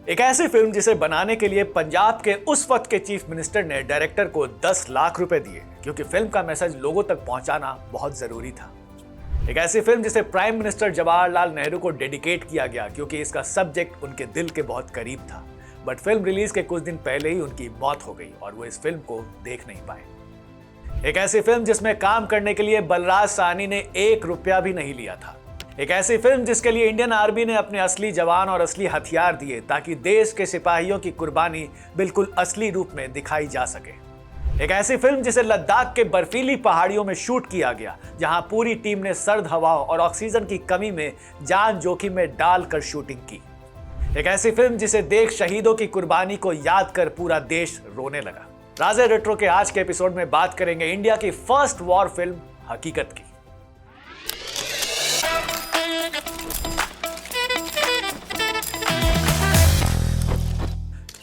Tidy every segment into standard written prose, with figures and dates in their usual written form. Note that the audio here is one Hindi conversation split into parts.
एक ऐसी फिल्म जिसे बनाने के लिए पंजाब के उस वक्त के चीफ मिनिस्टर ने डायरेक्टर को 10 लाख रुपए दिए, क्योंकि फिल्म का मैसेज लोगों तक पहुंचाना बहुत जरूरी था। एक ऐसी फिल्म जिसे प्राइम मिनिस्टर जवाहरलाल नेहरू को डेडिकेट किया गया, क्योंकि इसका सब्जेक्ट उनके दिल के बहुत करीब था। बट फिल्म रिलीज के कुछ दिन पहले ही उनकी मौत हो गई और वो इस फिल्म को देख नहीं पाए। एक ऐसी फिल्म जिसमें काम करने के लिए बलराज साहनी ने 1 रुपया भी नहीं लिया था। एक ऐसी फिल्म जिसके लिए इंडियन आर्मी ने अपने असली जवान और असली हथियार दिए, ताकि देश के सिपाहियों की कुर्बानी बिल्कुल असली रूप में दिखाई जा सके। एक ऐसी फिल्म जिसे लद्दाख के बर्फीली पहाड़ियों में शूट किया गया, जहां पूरी टीम ने सर्द हवाओं और ऑक्सीजन की कमी में जान जोखिम में डालकर शूटिंग की। एक ऐसी फिल्म जिसे देख शहीदों की कुर्बानी को याद कर पूरा देश रोने लगा। राजे रेट्रो के आज के एपिसोड में बात करेंगे इंडिया की फर्स्ट वॉर फिल्म हकीकत की।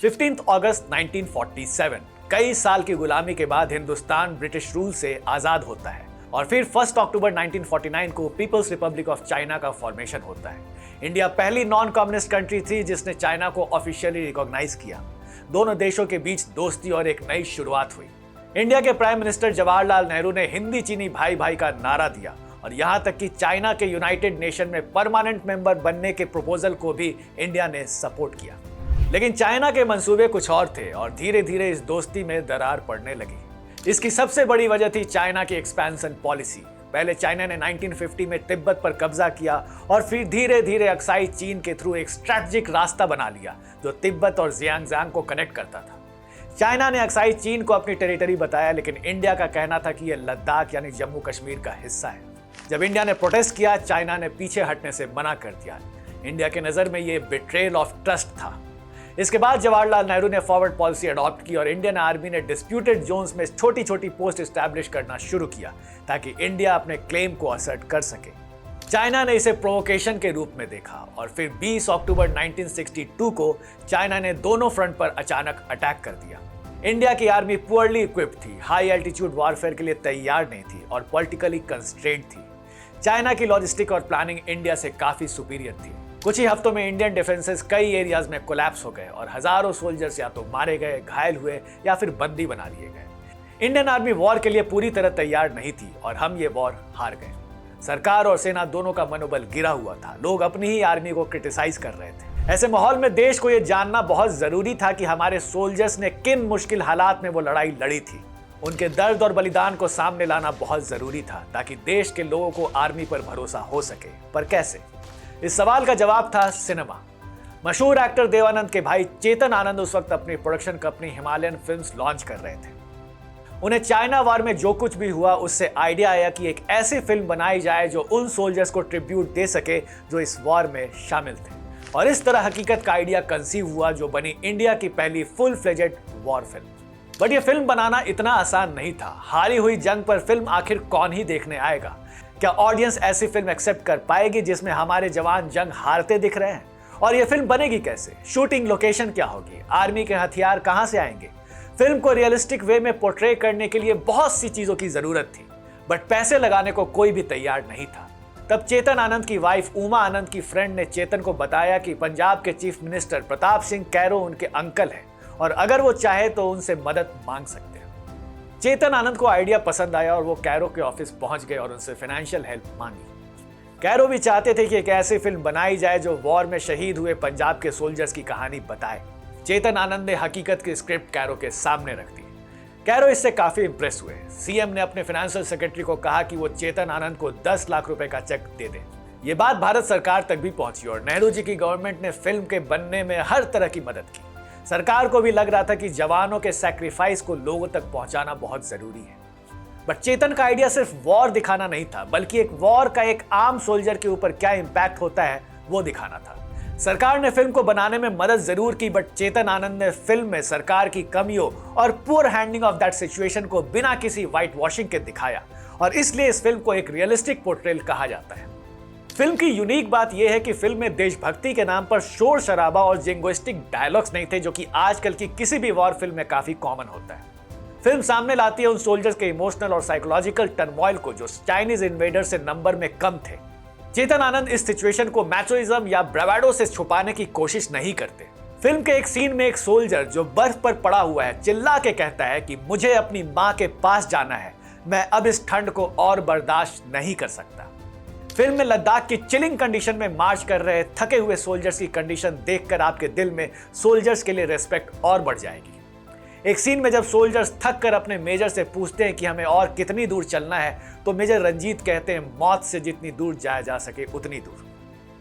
15 अगस्त 1947 कई साल की गुलामी के बाद हिंदुस्तान ब्रिटिश रूल से आजाद होता है और फिर 1 अक्टूबर 1949 को पीपल्स रिपब्लिक ऑफ चाइना का फॉर्मेशन होता है। इंडिया पहली नॉन कम्युनिस्ट कंट्री थी जिसने चाइना को ऑफिशियली रिकॉग्नाइज किया। दोनों देशों के बीच दोस्ती और एक नई शुरुआत हुई। इंडिया के प्राइम मिनिस्टर जवाहरलाल नेहरू ने हिंदी चीनी भाई भाई का नारा दिया और यहां तक कि चाइना के यूनाइटेड नेशन में परमानेंट मेंबर बनने के प्रपोजल को भी इंडिया ने सपोर्ट किया। लेकिन चाइना के मंसूबे कुछ और थे और धीरे धीरे इस दोस्ती में दरार पड़ने लगी। इसकी सबसे बड़ी वजह थी चाइना की एक्सपेंशन पॉलिसी। पहले चाइना ने 1950 में तिब्बत पर कब्जा किया और फिर धीरे धीरे अक्साई चीन के थ्रू एक स्ट्रैटेजिक रास्ता बना लिया जो तिब्बत और ज़ियांगज़ांग को कनेक्ट करता था। चाइना ने अक्साई चीन को अपनी टेरिटरी बताया, लेकिन इंडिया का कहना था कि यह लद्दाख यानी जम्मू कश्मीर का हिस्सा है। जब इंडिया ने प्रोटेस्ट किया, चाइना ने पीछे हटने से मना कर दिया। इंडिया के नज़र में ये बिट्रेयल ऑफ ट्रस्ट था। इसके बाद जवाहरलाल नेहरू ने फॉरवर्ड पॉलिसी अडॉप्ट की और इंडियन आर्मी ने डिस्प्यूटेड जोन्स में छोटी छोटी पोस्ट एस्टैब्लिश करना शुरू किया ताकि इंडिया अपने क्लेम को असर्ट कर सके। चाइना ने इसे प्रोवोकेशन के रूप में देखा और फिर 20 अक्टूबर 1962 को चाइना ने दोनों फ्रंट पर अचानक अटैक कर दिया। इंडिया की आर्मी पुअरली इक्विप्ड थी, हाई एल्टीट्यूड वॉरफेयर के लिए तैयार नहीं थी और पॉलिटिकली कंस्ट्रेंट थी। चाइना की लॉजिस्टिक और प्लानिंग इंडिया से काफी सुपीरियर थी। कुछ ही हफ्तों में इंडियन डिफेंसेस कई एरियाज में कोलैप्स हो गए और हजारों सोल्जर्स या तो मारे गए, घायल हुए या फिर बंदी बना लिए गए। इंडियन आर्मी वॉर के लिए पूरी तरह तैयार नहीं थी और हम ये वॉर हार गए। सरकार और सेना दोनों का मनोबल गिरा हुआ था। लोग अपनी ही आर्मी को क्रिटिसाइज कर रहे थे। ऐसे माहौल में देश को यह जानना बहुत जरूरी था कि हमारे सोल्जर्स ने किन मुश्किल हालात में वो लड़ाई लड़ी थी। उनके दर्द और बलिदान को सामने लाना बहुत जरूरी था ताकि देश के लोगों को आर्मी पर भरोसा हो सके। पर कैसे? इस सवाल का जवाब था सिनेमा। मशहूर एक्टर देवानंद के भाई चेतन आनंद उस वक्त अपनी production company Himalayan films launch कर रहे थे। उन्हें चाइना वॉर में जो कुछ भी हुआ उससे आइडिया आया कि एक ऐसी फिल्म बनाई जाए जो उन सोल्जर्स को ट्रिब्यूट दे सके जो इस वॉर में शामिल थे। और इस तरह हकीकत का आइडिया कंसीव हुआ जो बनी इंडिया की पहली full fledged war film. But यह फिल्म बनाना इतना आसान नहीं था। हारी हुई जंग पर फिल्म आखिर कौन ही देखने आएगा? क्या ऑडियंस ऐसी फिल्म एक्सेप्ट कर पाएगी जिसमें हमारे जवान जंग हारते दिख रहे हैं? और ये फिल्म बनेगी कैसे? शूटिंग लोकेशन क्या होगी? आर्मी के हथियार कहां से आएंगे? फिल्म को रियलिस्टिक वे में पोर्ट्रे करने के लिए बहुत सी चीजों की जरूरत थी, बट पैसे लगाने को कोई भी तैयार नहीं था। तब चेतन आनंद की वाइफ उमा आनंद की फ्रेंड ने चेतन को बताया कि पंजाब के चीफ मिनिस्टर प्रताप सिंह कैरो उनके अंकल हैं और अगर वो चाहे तो उनसे मदद मांग सकते हैं। चेतन आनंद को आइडिया पसंद आया और वो कैरो के ऑफिस पहुंच गए और उनसे फाइनेंशियल हेल्प मांगी। कैरो भी चाहते थे कि एक ऐसी फिल्म बनाई जाए जो वॉर में शहीद हुए पंजाब के सोल्जर्स की कहानी बताए। चेतन आनंद ने हकीकत की स्क्रिप्ट कैरो के सामने रख दी। कैरो इससे काफी इंप्रेस हुए। सीएम ने अपने फाइनेंशियल सेक्रेटरी को कहा कि वो चेतन आनंद को 10 लाख रुपए का चेक दे दे। ये बात भारत सरकार तक भी पहुंची और नेहरू जी की गवर्नमेंट ने फिल्म के बनने में हर तरह की मदद की। सरकार को भी लग रहा था कि जवानों के सैक्रिफाइस को लोगों तक पहुंचाना बहुत जरूरी है। बट चेतन का आइडिया सिर्फ वॉर दिखाना नहीं था, बल्कि एक वॉर का एक आम सोल्जर के ऊपर क्या इंपैक्ट होता है वो दिखाना था। सरकार ने फिल्म को बनाने में मदद जरूर की, बट चेतन आनंद ने फिल्म में सरकार की कमियों और poor handling of that situation को बिना किसी व्हाइट वॉशिंग के दिखाया और इसलिए इस फिल्म को एक रियलिस्टिक पोर्ट्रेल कहा जाता है। फिल्म की यूनिक बात यह है कि फिल्म में देशभक्ति के नाम पर शोर शराबा और जिंगोइस्टिक डायलॉग्स नहीं थे, जो कि आजकल की किसी भी वॉर फिल्म में काफी कॉमन होता है। फिल्म सामने लाती है उन सोल्जर्स के इमोशनल और साइकोलॉजिकल टर्मोइल को जो चाइनीज इन्वेडर से नंबर में कम थे। चेतन आनंद इस सिचुएशन को मैचोइज्म या ब्रावाडो से छुपाने की कोशिश नहीं करते। फिल्म के एक सीन में एक सोल्जर जो बर्फ पर पड़ा हुआ है चिल्ला के कहता है कि मुझे अपनी मां के पास जाना है, मैं अब इस ठंड को और बर्दाश्त नहीं कर सकता। फिल्म में लद्दाख की चिलिंग कंडीशन में मार्च कर रहे थके हुए सोल्जर्स की कंडीशन देखकर आपके दिल में सोल्जर्स के लिए रिस्पेक्ट और बढ़ जाएगी। एक सीन में जब सोल्जर्स थक कर अपने मेजर से पूछते हैं कि हमें और कितनी दूर चलना है, तो मेजर रंजीत कहते हैं मौत से जितनी दूर जाया जा सके उतनी दूर।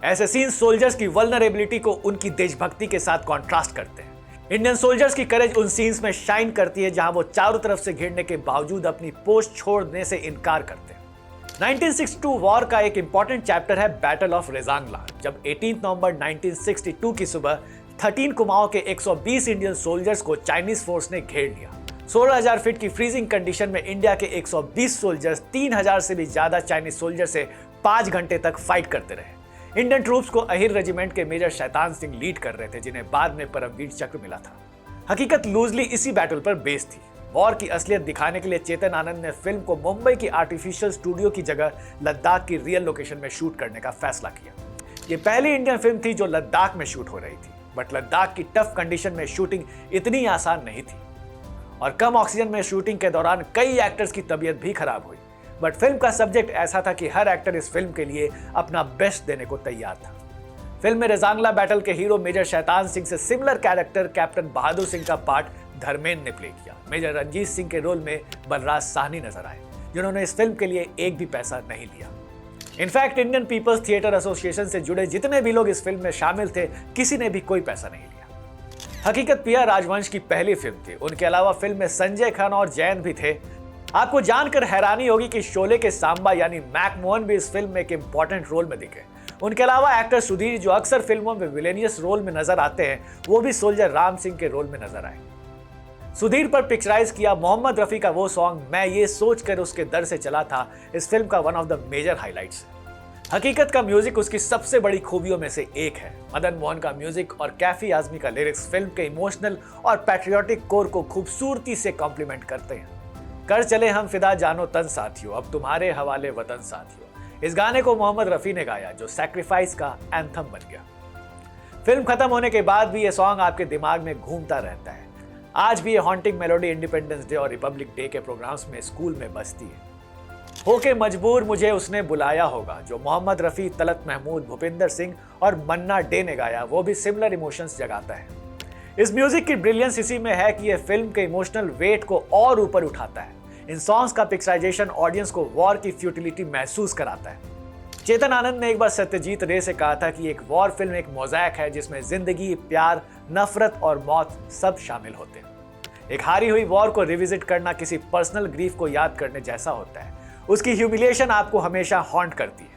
ऐसे सीन सोल्जर्स की वल्नरेबिलिटी को उनकी देशभक्ति के साथ कॉन्ट्रास्ट करते हैं। इंडियन सोल्जर्स की करेज उन सीन्स में शाइन करती है जहां वो चारों तरफ से घिरने के बावजूद अपनी पोस्ट छोड़ने से इनकार करते हैं। 1962 वॉर का एक इंपॉर्टेंट चैप्टर है बैटल ऑफ रेजांगला, जब 18 नवंबर 1962 की सुबह 13 कुमाऊं के 120 इंडियन सोल्जर्स को चाइनीज फोर्स ने घेर लिया। 16,000 फीट की फ्रीजिंग कंडीशन में इंडिया के 120 सोल्जर्स 3,000 से भी ज्यादा चाइनीज सोल्जर से 5 घंटे तक फाइट करते रहे। इंडियन ट्रूप्स को अहिर रेजिमेंट के मेजर शैतान सिंह लीड कर रहे थे, जिन्हें बाद में परमवीर चक्र मिला था। हकीकत लूजली इसी बैटल पर बेस्ड थी। वॉर की असलियत दिखाने के लिए चेतन आनंद ने फिल्म को मुंबई की आर्टिफिशियल स्टूडियो की जगह लद्दाख की रियल लोकेशन में शूट करने का फैसला किया। ये पहली इंडियन फिल्म थी जो लद्दाख में शूट हो रही थी, बट लद्दाख की टफ कंडीशन में शूटिंग इतनी आसान नहीं थी और कम ऑक्सीजन में शूटिंग के दौरान कई एक्टर्स की तबीयत भी खराब हुई। बट फिल्म का सब्जेक्ट ऐसा था कि हर एक्टर इस फिल्म के लिए अपना बेस्ट देने को तैयार था। फिल्म में रेजांगला बैटल के हीरो मेजर शैतान सिंह से similar character captain Bahadur Singh का पार्ट धर्मेंद्र ने प्ले किया। मेजर रंजीत सिंह के रोल में बलराज साहनी नजर आए, जिन्होंने इस फिल्म के लिए एक भी पैसा नहीं लिया। In fact Indian People's Theatre Association से जुड़े जितने भी लोग इस फिल्म में शामिल थे, किसी ने भी कोई पैसा नहीं लिया। हकीकत पिया राजवंश की पहली फिल्म थी। उनके अलावा फिल्म में संजय खान और जैन भी थे। आपको जानकर हैरानी होगी कि शोले के सांबा यानी मैक मोहन भी इस फिल्म में एक इंपॉर्टेंट रोल में दिखे। उनके अलावा एक्टर सुधीर, जो अक्सर फिल्मों में विलेनियस रोल में नजर आते हैं, वो भी सोल्जर राम सिंह के रोल में नजर आए। सुधीर पर पिक्चराइज किया मोहम्मद रफी का वो सॉन्ग मैं ये सोच कर उसके दर से चला था इस फिल्म का one of the major highlights. Haqeeqat का म्यूजिक उसकी सबसे बड़ी खूबियों में से एक है। मदन मोहन का म्यूजिक और कैफी आजमी का लिरिक्स फिल्म के इमोशनल और पैट्रियोटिक कोर को खूबसूरती से कॉम्प्लीमेंट करते हैं। कर चले हम फिदा जानो तन साथियों, अब तुम्हारे हवाले वतन साथियों, इस गाने को मोहम्मद रफी ने गाया, जो सैक्रिफाइस का एंथम बन गया। फिल्म खत्म होने के बाद भी ये सॉन्ग आपके दिमाग में घूमता रहता है। आज भी ये हॉन्टिंग मेलोडी इंडिपेंडेंस डे और रिपब्लिक डे के प्रोग्राम्स में स्कूल में बजती है। होके मजबूर मुझे उसने बुलाया होगा, जो मोहम्मद रफी, तलत महमूद, भूपिंदर सिंह और मन्ना डे ने गाया, वो भी सिमिलर इमोशंस जगाता है। इस म्यूजिक की ब्रिलियंस इसी में है कि यह फिल्म के इमोशनल वेट को और ऊपर उठाता है। इन सॉन्ग्स का पिक्चराइजेशन ऑडियंस को वॉर की फ्यूटिलिटी महसूस कराता है। चेतन आनंद ने एक बार सत्यजीत रे से कहा था कि एक वॉर फिल्म एक मोज़ैक है जिसमें जिंदगी, प्यार, नफरत और मौत सब शामिल होते हैं। एक हारी हुई वॉर को रिविजिट करना किसी पर्सनल ग्रीफ को याद करने जैसा होता है। उसकी ह्यूमिलिएशन आपको हमेशा हॉन्ट करती है।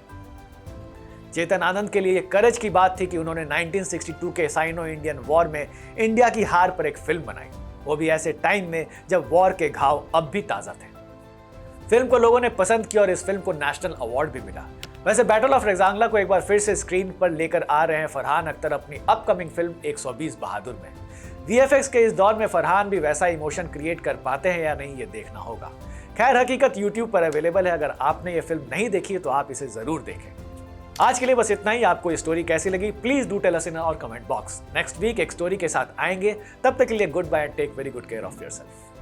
चेतन आनंद के लिए ये करेज की बात थी कि उन्होंने 1962 के साइनो इंडियन वॉर में इंडिया की हार पर एक फिल्म बनाई, वो भी ऐसे टाइम में जब वॉर के घाव अब भी ताजा थे। फिल्म को लोगों ने पसंद किया और इस फिल्म को नेशनल अवार्ड भी मिला। वैसे बैटल ऑफ रेजांगला को एक बार फिर से स्क्रीन पर लेकर आ रहे हैं फरहान अख्तर अपनी अपकमिंग फिल्म 120 बहादुर में। वीएफएक्स के इस दौर में फरहान भी वैसा इमोशन क्रिएट कर पाते हैं या नहीं, ये देखना होगा। खैर, हकीकत YouTube पर अवेलेबल है। अगर आपने ये फिल्म नहीं देखी तो आप इसे जरूर देखें। आज के लिए बस इतना ही। आपको ये स्टोरी कैसी लगी please do tell us in our comment box. Next week एक स्टोरी के साथ आएंगे। तब तक के लिए good bye and take very good care of yourself.